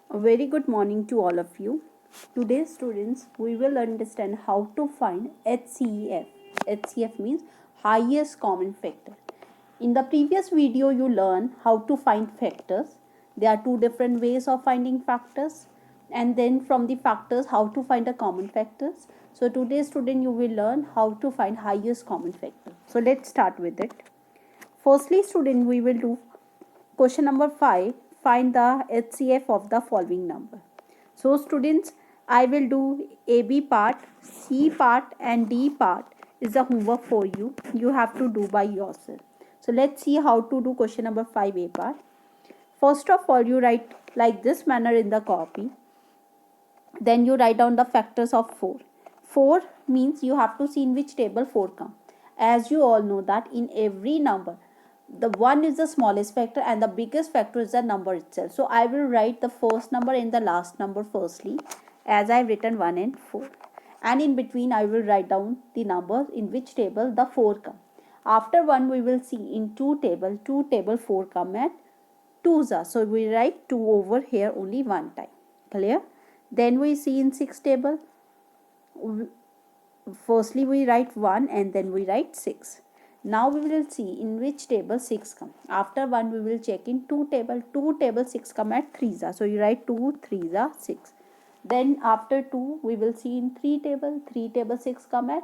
A very good morning to all of you. Today, students, we will understand how to find HCF. HCF means highest common factor. In the previous video, you learned how to find factors. There are two different ways of finding factors, and then from the factors, how to find the common factors. So today, student, you will learn how to find highest common factor. So let's start with it. Firstly, student, we will do question number 5. Find the HCF of the following number. So students, I will do AB part, C part and D part is the homework for you. You have to do by yourself. So let's see how to do question number 5A part. First of all, you write like this manner in the copy. Then you write down the factors of 4. 4 means you have to see in which table 4 come. As you all know that in every number, the 1 is the smallest factor and the biggest factor is the number itself. So I will write the first number and the last number firstly, as I have written 1 and 4. And in between I will write down the numbers in which table the 4 come. After 1 we will see in 2 table 4 come at 2's are. So we write 2 over here only one time. Clear? Then we see in 6 table. Firstly we write 1 and then we write 6. Now we will see in which table 6 come. After 1 we will check in 2 table. 2 table 6 come at 3's are. So you write 2 3's are 6. Then after 2 we will see in 3 table. 3 table 6 come at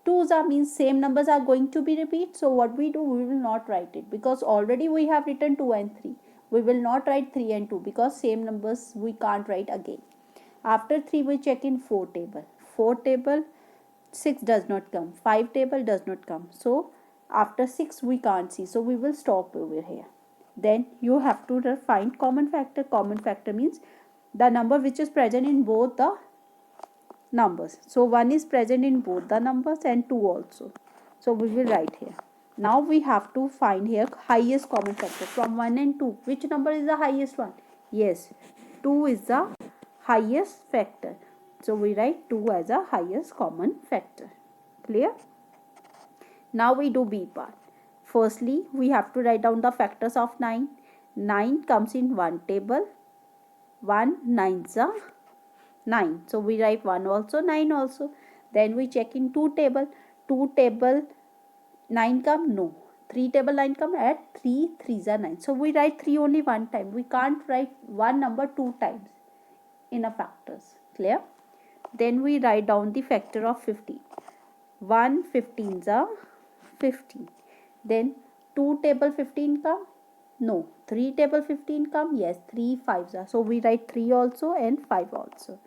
2's are, means same numbers are going to be repeat. So what we do, we will not write it because already we have written 2 and 3. We will not write 3 and 2 because same numbers we can't write again. After 3 we check in 4 table. 4 table 6 does not come. 5 table does not come. So after 6 we can't see. So we will stop over here. Then you have to find common factor. Common factor means the number which is present in both the numbers. So 1 is present in both the numbers and 2 also. So we will write here. Now we have to find here highest common factor from 1 and 2. Which number is the highest one? Yes, 2 is the highest factor. So we write 2 as a highest common factor. Clear? Now we do B part. Firstly, we have to write down the factors of 9. 9 comes in one table. 1 9's are 9. So we write 1 also, 9 also. Then we check in 2 table. 2 table 9 come? No. 3 table 9 come at 3 3's are 9. So we write 3 only one time. We can't write one number two times in a factors. Clear? Then we write down the factor of 15. 1 15's are 15. Then 2 table 15 come? No. 3 table 15 come? Yes. 3 5's are. So we write 3 also and 5 also.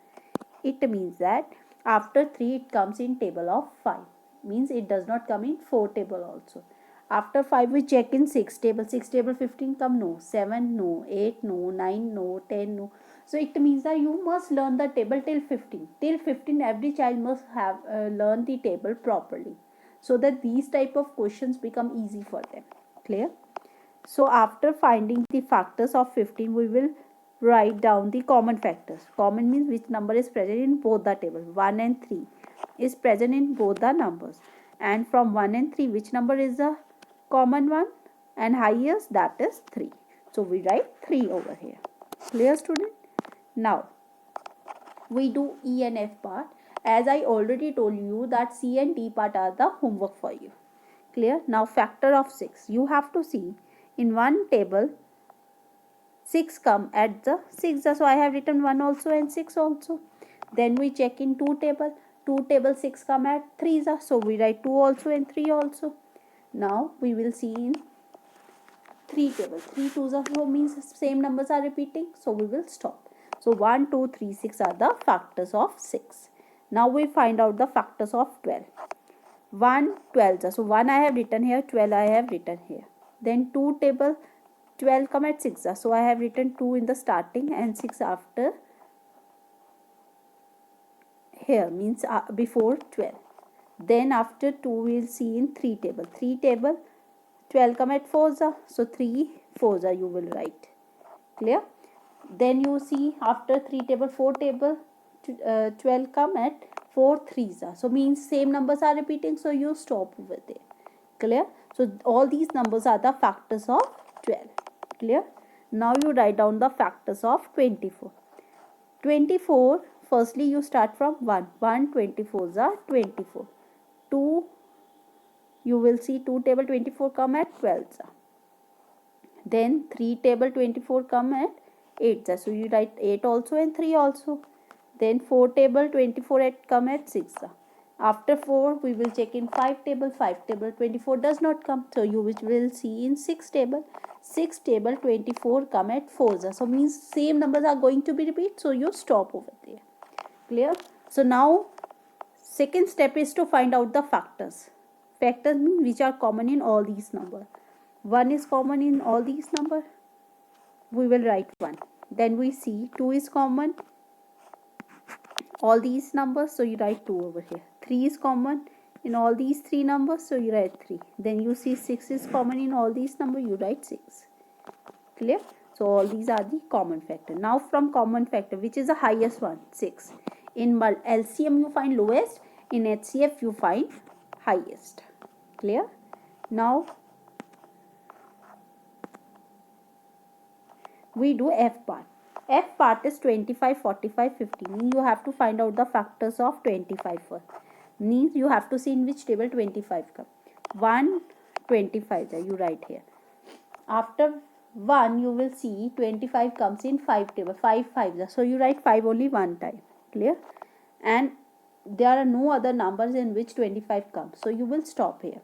It means that after 3 it comes in table of 5. Means it does not come in 4 table also. After 5 we check in 6 table. 6 table 15 come? No. 7 no. 8 no. 9 no. 10 no. So it means that you must learn the table till 15. Till 15 every child must have learn the table properly, so that these type of questions become easy for them. Clear? So after finding the factors of 15, we will write down the common factors. Common means which number is present in both the table. 1 and 3 is present in both the numbers. And from 1 and 3, which number is the common one and highest? That is 3. So we write 3 over here. Clear, student? Now we do E and F part. As I already told you that C and D part are the homework for you. Clear? Now factor of 6. You have to see in one table 6 come at the 6. So I have written 1 also and 6 also. Then we check in 2 table. 2 table 6 come at 3. So we write 2 also and 3 also. Now we will see in 3 table. 3 2's are 4 means same numbers are repeating. So we will stop. So 1, 2, 3, 6 are the factors of 6. Now we find out the factors of 12. 1 12. So 1 I have written here, 12 I have written here. Then 2 table 12 come at 6. So I have written 2 in the starting and 6 after here, means before 12. Then after 2 we will see in 3 table. 3 table 12 come at 4. So 3 4 you will write. Clear? Then you see after 3 table 4 table 12 come at 4 3's. So means same numbers are repeating, so you stop over there. Clear? So all these numbers are the factors of 12. Clear? Now you write down the factors of 24. 24, firstly you start from 1. 1 24s are 24. 2, you will see 2 table 24 come at 12. Then 3 table 24 come at 8. So you write 8 also and 3 also. Then 4 table 24 at come at 6. After 4 we will check in 5 table. 5 table 24 does not come. So you will see in 6 table. 6 table 24 come at 4. So means same numbers are going to be repeat. So you stop over there. Clear? So now second step is to find out the factors. Factors mean which are common in all these numbers. 1 is common in all these numbers. We will write 1. Then we see 2 is common all these numbers, so you write 2 over here. 3 is common in all these 3 numbers, so you write 3. Then you see 6 is common in all these numbers, you write 6. Clear? So all these are the common factor. Now from common factor, which is the highest one? 6. In LCM you find lowest, in HCF you find highest. Clear? Now we do F part. F part is 25, 45, 50. Means you have to find out the factors of 25 first. Means you have to see in which table 25 comes. 1, 25. You write here. After 1, you will see 25 comes in 5 table. 5 5. So you write 5 only one time. Clear? And there are no other numbers in which 25 comes. So you will stop here.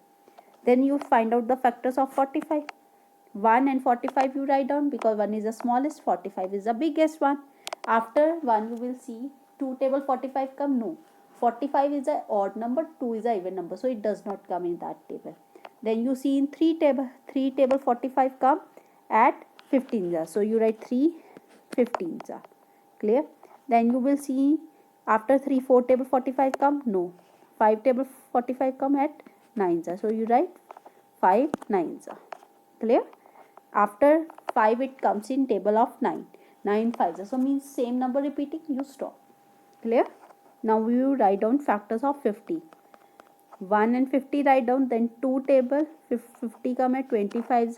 Then you find out the factors of 45. 1 and 45 you write down because 1 is the smallest, 45 is the biggest one. After 1 you will see 2 table 45 come. No. 45 is an odd number, 2 is an even number. So it does not come in that table. Then you see in 3 table 45 come at 15. So you write 3 15s. Clear? Then you will see after 3 4 table 45 come. No. 5 table 45 come at 9. So you write 5 9s. Clear? After 5 it comes in table of 9. 9 5s. So means same number repeating, you stop. Clear? Now we will write down factors of 50. 1 and 50 write down. Then 2 table 50 come at 25.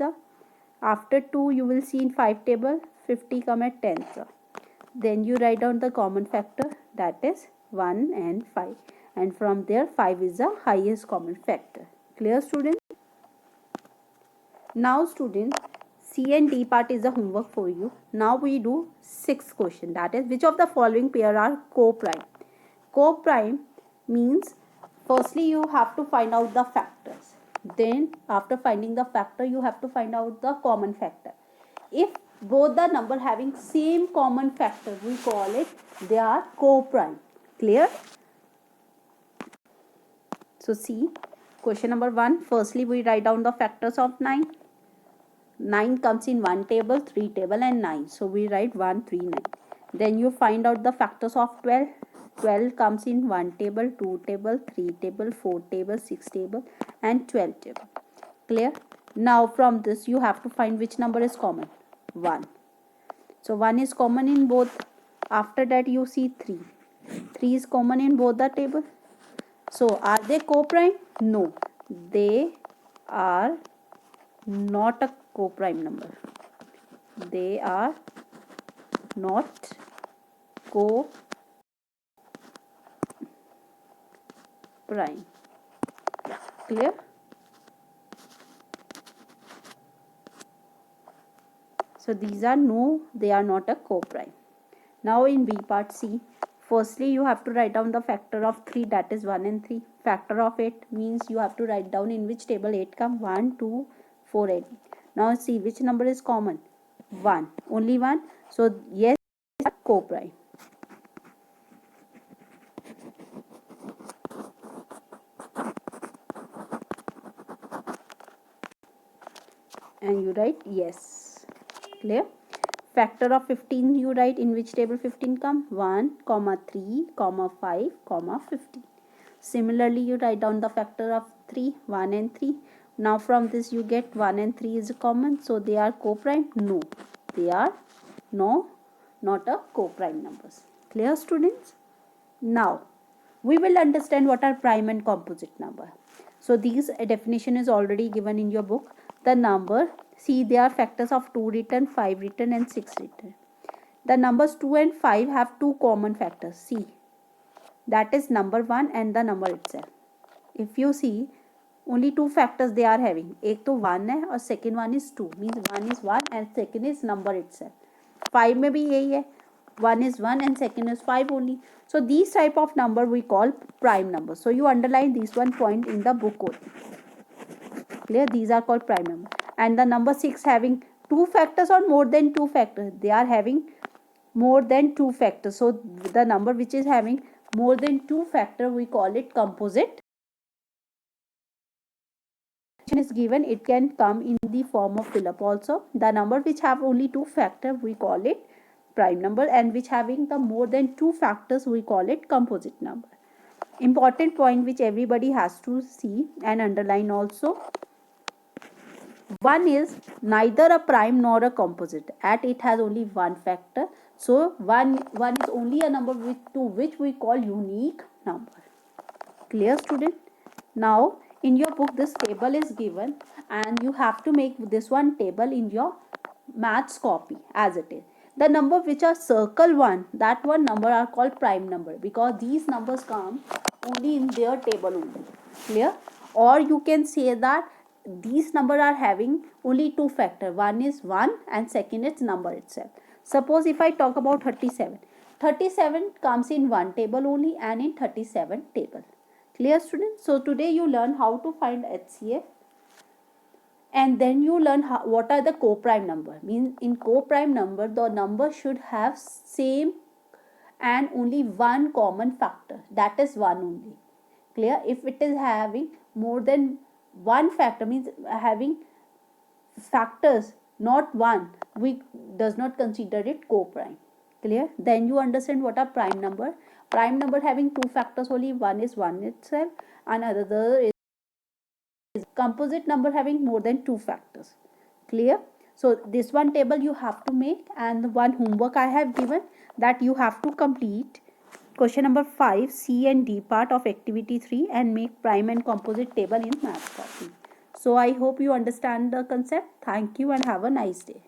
After 2 you will see in 5 table 50 come at 10. Then you write down the common factor, that is 1 and 5. And from there 5 is the highest common factor. Clear, students? Now students, C and D part is the homework for you. Now we do 6th question, that is which of the following pair are co-prime. Co-prime means firstly you have to find out the factors. Then after finding the factor you have to find out the common factor. If both the number having same common factor, we call it they are co-prime. Clear? So see question number 1. Firstly we write down the factors of 9. 9 comes in 1 table, 3 table and 9. So we write 1 3 9. Then you find out the factors of 12. 12 comes in 1 table, 2 table, 3 table, 4 table, 6 table and 12 table. Clear? Now from this you have to find which number is common. 1. So 1 is common in both. After that you see 3. 3 is common in both the table. So are they co-prime? No. They are not a co-prime number. They are not co-prime. Clear? So these are no, they are not a co-prime. Now in B part C, firstly you have to write down the factor of 3, that is 1 and 3. Factor of 8 means you have to write down in which table 8 come. 1, 2, 4, 8. Now see which number is common. 1. Only 1. So yes, co-prime. And you write yes. Clear? Factor of 15 you write in which table 15 come. 1, 3, 5, 15. Similarly you write down the factor of 3, 1 and 3. Now from this you get 1 and 3 is common. So they are co-prime? No. They are not a co-prime numbers. Clear, students? Now we will understand what are prime and composite number. So these definition is already given in your book. The number See, there are factors of 2 written, 5 written and 6 written. The numbers 2 and 5 have two common factors. See, that is number 1 and the number itself. If you see, only two factors they are having. एक तो 1 है और second one is 2. Means 1 is 1 and second is number itself. 5 में भी यही है. 1 is 1 and second is 5 only. So these type of number we call prime number. So you underline this one point in the book only. Clear? These are called prime number. And the number 6 having two factors or more than two factors. They are having more than two factors. So the number which is having more than two factor, we call it composite. Is given, it can come in the form of fill up also. The number which have only two factor, we call it prime number, and which having the more than two factors, we call it composite number. Important point which everybody has to see and underline also. 1 is neither a prime nor a composite, at it has only one factor. So 1 is only a number to which we call unique number. Clear, student? Now in your book this table is given and you have to make this one table in your maths copy as it is. The number which are circle 1, that one number are called prime number because these numbers come only in their table only. Clear? Or you can say that these numbers are having only two factor. One is 1 and second is number itself. Suppose if I talk about 37. 37 comes in one table only and in 37 table. Clear, students? So today you learn how to find HCF and then you learn what are the co-prime number. Means in co-prime number the number should have same and only one common factor, that is 1 only. Clear? If it is having more than one factor, means having factors not one, we does not consider it co-prime. Clear? Then you understand what are prime number. Prime number having two factors only, one is 1 itself and another is composite number having more than two factors. Clear? So this one table you have to make, and one homework I have given that you have to complete question number 5, C and D part of activity 3 and make prime and composite table in math copy. So I hope you understand the concept. Thank you and have a nice day.